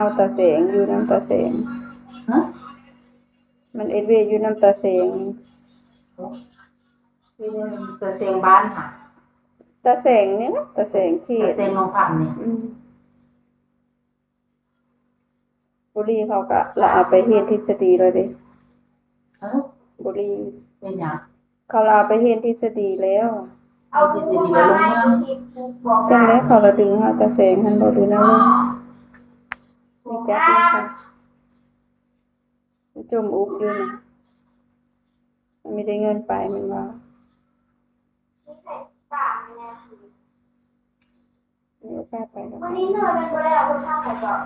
เอาตาแสงอยู่น้ำตาแสงฮะมันเอเวอยู่น้ำตาแสงที่นี่ตัวเซงบ้านค่ะตาแสงเนี่ยนะตาแสงที่ตัวเซงลงฝั่งนี่บุรีเขาก็ละเอาไปเฮ็ดทฤษฎีเลยเด้บุรีเป็นหยังเขาละเอาไปเฮ็ดทฤษฎีแล้วเอาทฤษฎีมาลงเมืองจังได๋เขาละดึงเอาตาแสงหันบ่ดูนะมีจักนะคะมันจมอุกอยู่นะมันไม่ได้เงินไปมันว่ามีโอกาสไปกับวันนี้เหนื่อยเป็นไปแล้วคุณช่างผมบอก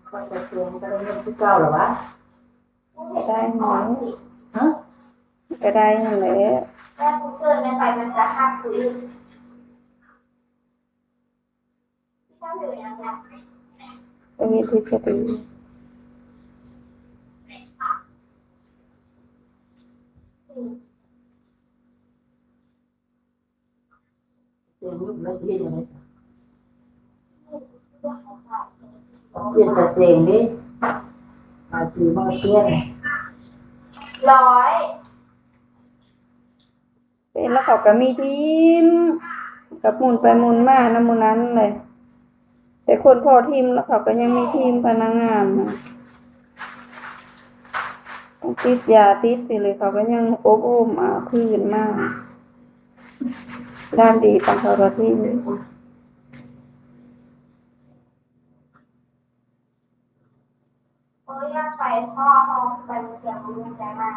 คนจะเซงก็ได้เงินที่เก่าหรอวะได้หมดฮะก็ได้นั่นแหละแม่คุณเกินไม่ไปมันจะหักคุยพี่ช่างอยู่ยังไงก็มีทฤษฎีเซงยุบแล้วที่ยังไงเปลี่ยนแต่เซงดิมาทีมาเปลี่ยน100เป็นแล้วเขาก็มีทีมกับหมุนไปหมุนมานะหมู่นั้นเลยแต่คนพอทีมแล้วเขาก็ยังมีทีมพนักงานนะต้องติดยาติดไปเลยเขาก็ยังอบรมพื้นมากด้านดีปังเขาละทีมอยากไปพ่อห้องไปเสียงมันใจมา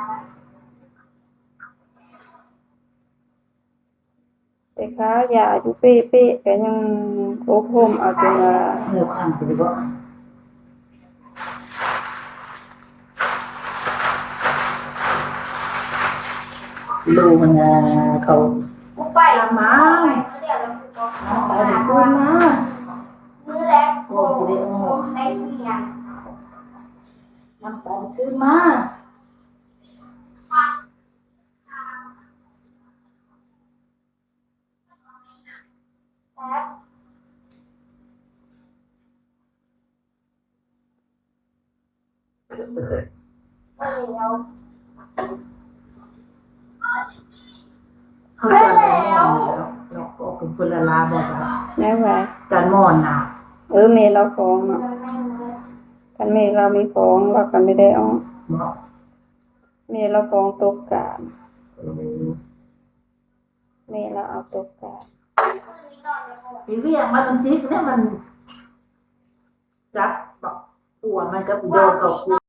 แต่ค้ายาอยู่เป๊ะๆก็ยังอบรมเอาจนว่าเนื้อข้างไปบ่ดูมันเขากูไปมาเดี๋ยวเราไปบอก ไปดูมามื้อแรกโอ้ไอ้เมียน้ำตาลขึ้นมาวันนี้เราเขาจะไปมอนแล้วก็เป็นคนละลาบอกว่าแม่ว่าจานมอนน่ะเมย์เราฟ้องเนาะคันเมย์เรามีฟ้องเราก็ไม่ได้อ้อบอกเมย์เราฟ้องตกกาลเมย์เราเอาตกกาลทีวีมันจิกเนี่ยมันจับตัวมันกับโยนกับกู